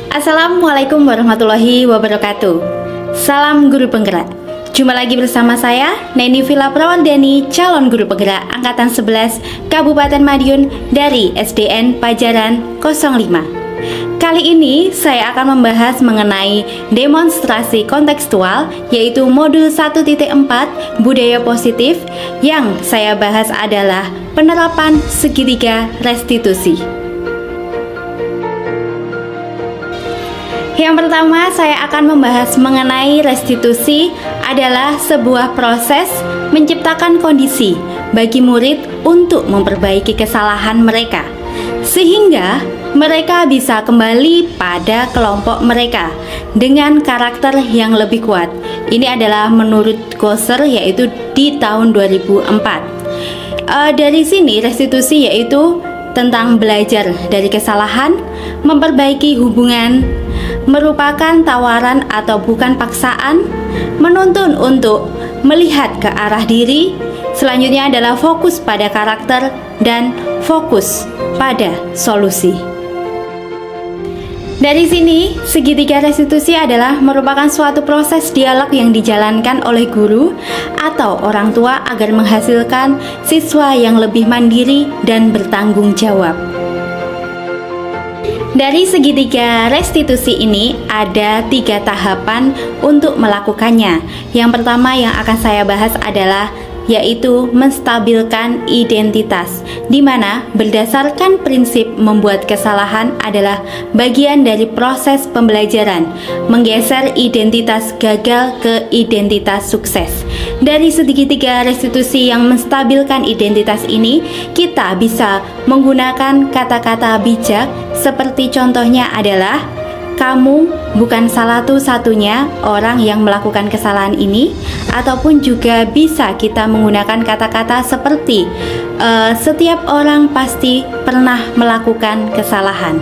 Assalamualaikum warahmatullahi wabarakatuh. Salam guru penggerak. Jumpa lagi bersama saya Neni Villa Prawandani, calon guru penggerak angkatan 11 Kabupaten Madiun dari SDN Pajaran 05. Kali ini saya akan membahas mengenai demonstrasi kontekstual, yaitu modul 1.4 budaya positif. Yang saya bahas adalah penerapan segitiga restitusi. Yang pertama, saya akan membahas mengenai restitusi adalah sebuah proses menciptakan kondisi bagi murid untuk memperbaiki kesalahan mereka, sehingga mereka bisa kembali pada kelompok mereka dengan karakter yang lebih kuat. Ini adalah menurut Gosser, yaitu di tahun 2004. Dari sini restitusi yaitu tentang belajar dari kesalahan, memperbaiki hubungan, merupakan tawaran atau bukan paksaan, menuntun untuk melihat ke arah diri. Selanjutnya adalah fokus pada karakter dan fokus pada solusi. Dari sini, segitiga restitusi adalah merupakan suatu proses dialog yang dijalankan oleh guru atau orang tua agar menghasilkan siswa yang lebih mandiri dan bertanggung jawab. Dari segitiga restitusi ini ada 3 tahapan untuk melakukannya. Yang pertama yang akan saya bahas adalah yaitu menstabilkan identitas, di mana berdasarkan prinsip membuat kesalahan adalah bagian dari proses pembelajaran, menggeser identitas gagal ke identitas sukses. Dari segitiga restitusi yang menstabilkan identitas ini, kita bisa menggunakan kata-kata bijak seperti contohnya adalah kamu bukan satu-satunya orang yang melakukan kesalahan ini, ataupun juga bisa kita menggunakan kata-kata seperti setiap orang pasti pernah melakukan kesalahan.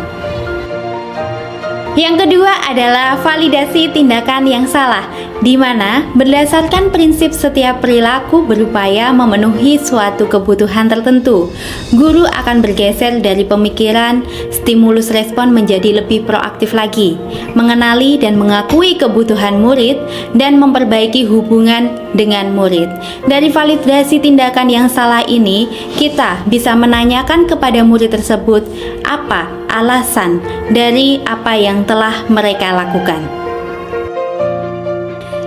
Yang kedua adalah validasi tindakan yang salah, di mana berdasarkan prinsip setiap perilaku berupaya memenuhi suatu kebutuhan tertentu. Guru akan bergeser dari pemikiran stimulus respon menjadi lebih proaktif lagi, mengenali dan mengakui kebutuhan murid dan memperbaiki hubungan dengan murid. Dari validasi tindakan yang salah ini, kita bisa menanyakan kepada murid tersebut apa alasan dari apa yang telah mereka lakukan.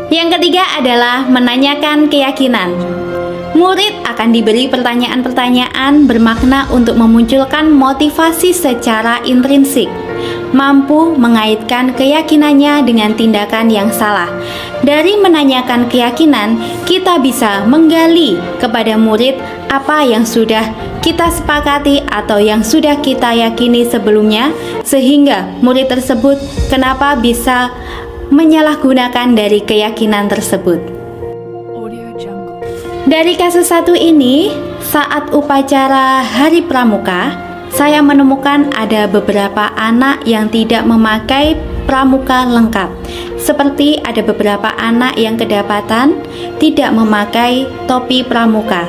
Yang ketiga adalah menanyakan keyakinan. Murid akan diberi pertanyaan-pertanyaan bermakna untuk memunculkan motivasi secara intrinsik, mampu mengaitkan keyakinannya dengan tindakan yang salah. Dari menanyakan keyakinan, kita bisa menggali kepada murid apa yang sudah kita sepakati atau yang sudah kita yakini sebelumnya, sehingga murid tersebut kenapa bisa menyalahgunakan dari keyakinan tersebut. Dari kasus satu ini, saat upacara Hari Pramuka, saya menemukan ada beberapa anak yang tidak memakai pramuka lengkap. Seperti ada beberapa anak yang kedapatan tidak memakai topi pramuka.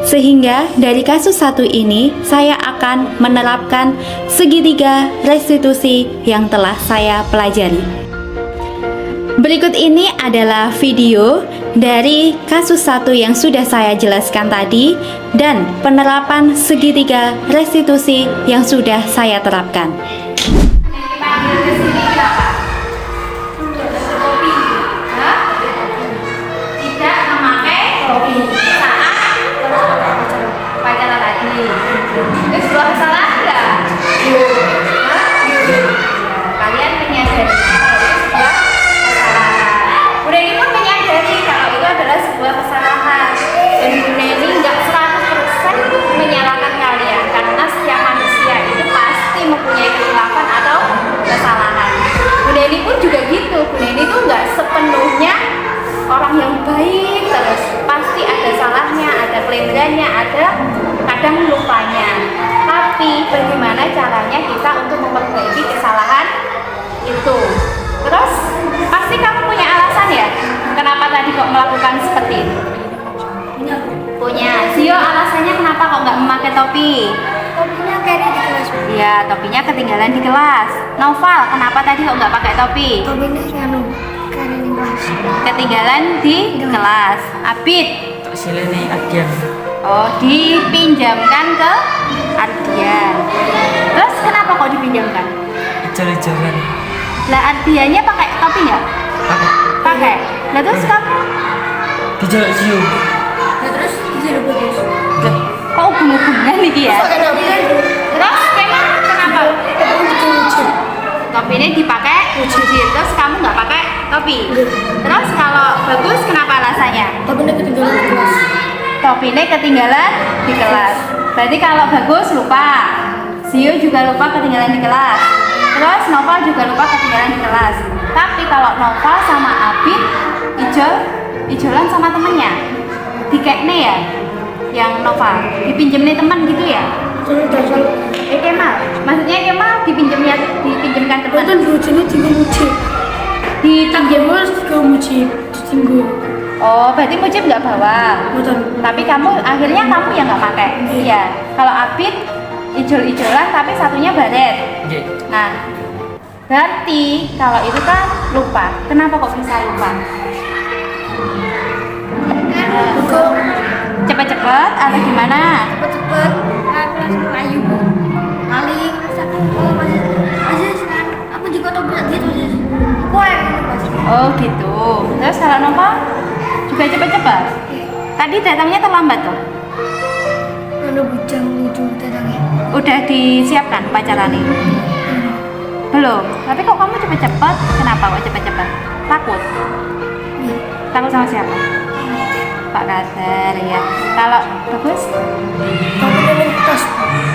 Sehingga dari kasus satu ini, saya akan menerapkan segitiga restitusi yang telah saya pelajari. Berikut ini adalah video dari kasus satu yang sudah saya jelaskan tadi dan penerapan segitiga restitusi yang sudah saya terapkan. Tidak memakai topi saat upacara tadi. Itu sebuah kesalahan enggak? Kalian menyadari kalau itu sebuah kesalahan. Bu Neni pun menyadari kalau itu adalah sebuah kesalahan. Dan Bu Neni enggak 100% menyalahkan kalian, karena setiap manusia itu pasti mempunyai kesilapan atau kesalahan. Bu Neni pun juga gitu. Bu Neni tuh enggak sepenuhnya orang yang baik terus, pasti ada salahnya, ada kelenderannya, ada kadang lupanya. Tapi bagaimana caranya kita untuk memperbaiki kesalahan itu? Terus pasti kamu punya alasan ya, kenapa tadi kok melakukan seperti itu? Punya. Zio, alasannya kenapa kok nggak memakai topi? Topinya pakai di kelas. Iya, topinya ketinggalan di kelas. Noval, kenapa tadi kok nggak pakai topi? Topi ini anu karena di kelas. Ketinggalan di kelas. Abid, Tak silene Ardian. oh dipinjamkan ke Ardian. Terus kenapa kok dipinjamkan? Ijar-ijaran. Lah Ardiannya pakai topi nggak? Pakai. Pakai. Lah terus kamu? Dijaluk Zio. Nah, terus jadi bagus. Loh, kok hubung-hubungan nih ya? Pakai topi kan? Terus memang kenapa? Topi ini dipakai uji, terus kamu nggak pakai topi. Terus kalau bagus kenapa alasannya? Topi ini ketinggalan di kelas. Topi ini ketinggalan di kelas. Berarti kalau bagus lupa. Zio juga lupa ketinggalan di kelas. Terus Noval juga lupa ketinggalan di kelas. Tapi kalau Noval sama Abid ijolan sama temennya. Dikekne ya? Yang Noval dipinjem nih teman gitu ya? Terus dasar. Kemal, maksudnya Kemal dipinjamkan teman. Betul lucunya tiga muci. Dipinjam. Harus tiga muci. Tinggu. Oh, berarti Mujib nggak bawa. Betul. Tapi akhirnya kamu yang nggak pakai. Iya. Kalau Abid ijol-ijolan tapi satunya baret. Nggih. Nah, berarti kalau itu kan lupa. Kenapa kok bisa lupa? Kok Cepet-cepet atau gimana? cepet-cepet kelas ayu paling masih senang aku juga tahu berat gitu sih kue Oh gitu. Terus kalau Nova juga cepet-cepet. Tadi datangnya terlambat tuh. ada bujang lucu datangnya Udah disiapkan pacaran ini? Belum. Tapi kok kamu cepet-cepet? Kenapa kok cepet-cepet? Takut? Takut sama siapa? Pak Kader ya. Kalau bagus? tapi memang tas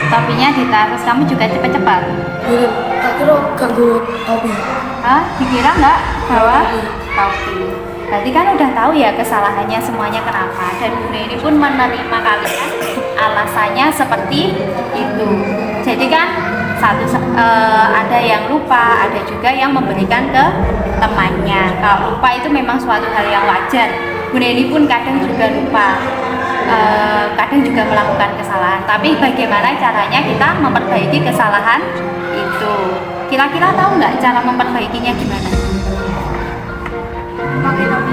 Topinya di tas, terus kamu juga cepet-cepet. belum tak kira ganggu topi Hah? Dikira nggak bawa topi? Berarti kan udah tahu ya kesalahannya semuanya kenapa. Dan Bunda ini pun menerima kalian alasannya seperti itu. Jadi kan ada yang lupa, ada juga yang memberikan ke temannya. Kalau lupa itu memang suatu hal yang wajar. Bunda ini pun kadang juga lupa, kadang juga melakukan kesalahan. Tapi bagaimana caranya kita memperbaiki kesalahan itu? Kira-kira tahu nggak cara memperbaikinya gimana? pakai topi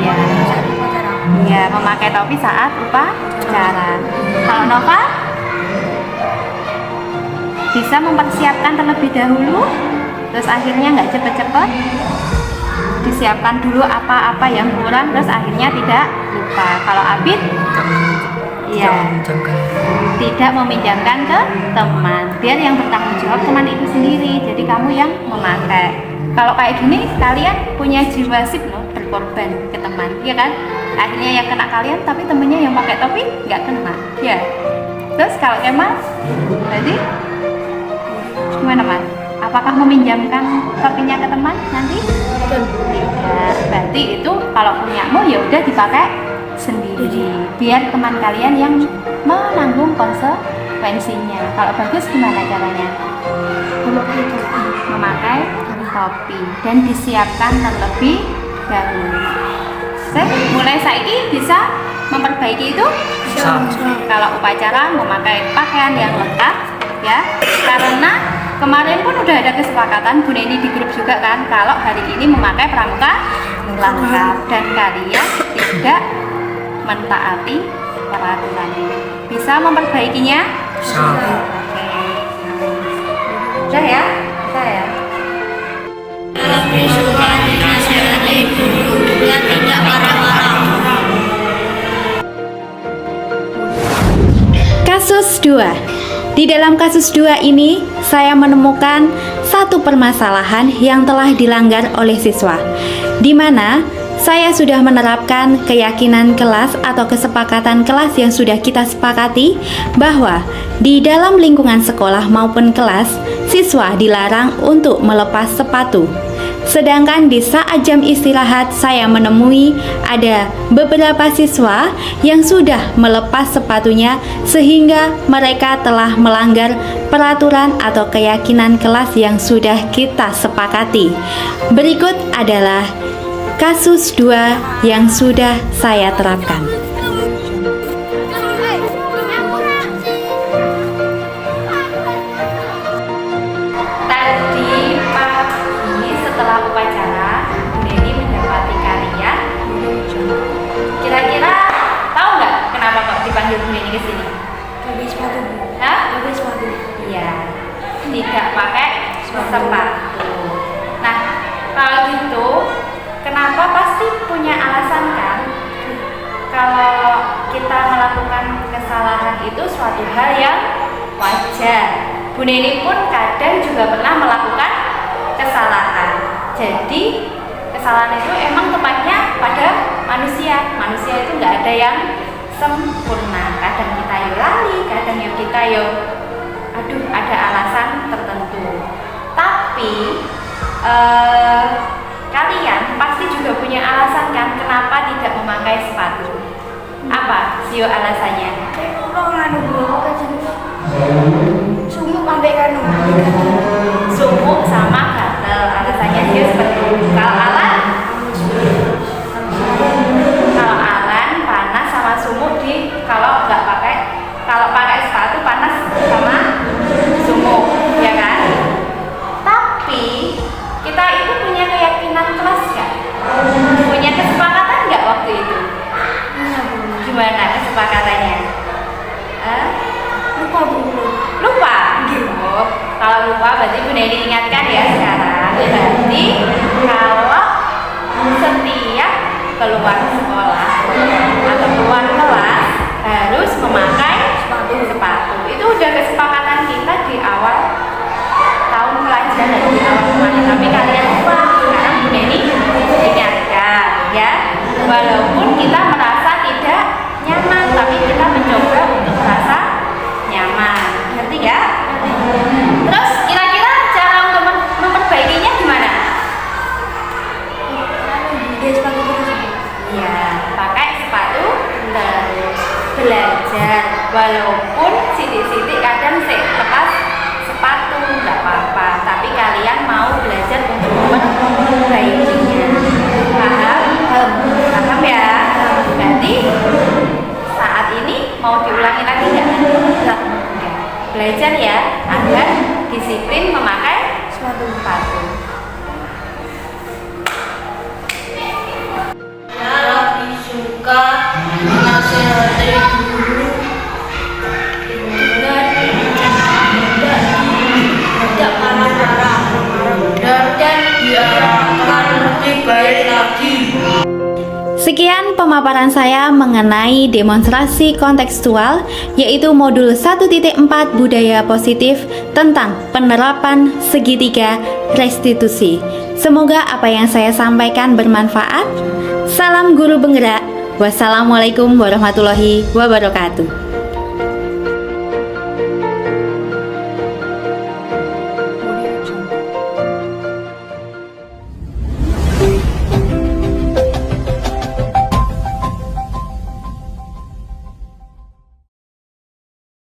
Iya, iya memakai topi saat upacara. Kalau Nova bisa mempersiapkan terlebih dahulu, terus akhirnya nggak cepet-cepet. Disiapkan dulu apa-apa yang kurang, terus akhirnya tidak lupa. Kalau Abid, iya, tidak meminjamkan ke teman. Biar yang bertanggung jawab teman itu sendiri. Jadi kamu yang memakai. Kalau kayak gini, kalian punya jiwa sip loh, berkorban ke teman, ya kan? Akhirnya yang kena kalian, tapi temennya yang pakai topi nggak kena, ya. Terus kalau Kemal, jadi gimana Mas? Apakah meminjamkan topinya ke teman nanti? Tidak. Berarti itu kalau punyamu ya udah dipakai sendiri. Biar teman kalian yang menanggung konsekuensinya. Kalau bagus gimana caranya? Memakai topi dan disiapkan terlebih dahulu. Mulai saiki bisa memperbaiki itu. Kalau upacara memakai pakaian yang lengkap, ya. Karena kemarin pun udah ada kesepakatan Bu Neni di grup juga kan, kalau hari ini memakai pramuka lengkap dan kalian tidak mentaati peraturan ini. Bisa memperbaikinya? Oke. Udah ya? Udah ya? Kasus 2. Di dalam kasus 2 ini, saya menemukan satu permasalahan yang telah dilanggar oleh siswa, di mana saya sudah menerapkan keyakinan kelas atau kesepakatan kelas yang sudah kita sepakati bahwa di dalam lingkungan sekolah maupun kelas, siswa dilarang untuk melepas sepatu. Sedangkan di saat jam istirahat saya menemui ada beberapa siswa yang sudah melepas sepatunya sehingga mereka telah melanggar peraturan atau keyakinan kelas yang sudah kita sepakati. Berikut adalah kasus 2 yang sudah saya terapkan. sepatu. Nah, kalau gitu, kenapa pasti punya alasan kan? Kalau kita melakukan kesalahan itu suatu hal yang wajar. Bu Neni pun kadang juga pernah melakukan kesalahan. Jadi kesalahan itu emang tempatnya pada manusia. Manusia itu nggak ada yang sempurna. Kadang kita yo lali, kadang yo kita yo ada alasan tertentu. Tapi kalian pasti juga punya alasan kan kenapa tidak memakai sepatu. Apa sih alasannya? Kalau nganu Bu, kan sumuk sampai kanu. Sumuk sama gatel. Alasannya dia seperti itu. Kalau Alan panas sama sumuk kalau pakai sepatu panas sama sumuk, ya kan? Tapi kita itu punya keyakinan kelas kan? Punya kesepakatan nggak waktu itu? Iya Bu. Gimana kesepakatannya? Lupa Bu. Lupa? Oh, kalau lupa berarti Bu Neni ingatkan ya sekarang. Berarti kalau setiap keluar sekolah atau keluar kelas harus memakai sepatu. Itu udah kesepakatan kita di awal tahun pelajaran, di awal kemarin. Tapi kalian lupa. Sekarang Bu Neni ingatkan ya. Walaupun kita merasa tidak nyaman, tapi kita mencoba untuk merasa nyaman. Ngerti ya? Terus kira-kira cara untuk memperbaikinya gimana? Dia sepatu terus. Ya, pakai sepatu terus belajar. Walaupun sidik-sidik kadang lepas sepatu nggak apa-apa, tapi kalian mau belajar untuk memperbaikinya. Paham? Paham ya? Berarti saat ini mau diulangi lagi nggak? Nggak. Belajar ya agar disiplin memakai sepatu. Lebih suka menasihati guru dengan tidak marah-marah dan diarahkan lebih baik lagi. Sekian pemaparan saya mengenai demonstrasi kontekstual, yaitu modul 1.4 budaya positif tentang penerapan segitiga restitusi. Semoga apa yang saya sampaikan bermanfaat. Salam guru penggerak. Wassalamualaikum warahmatullahi wabarakatuh.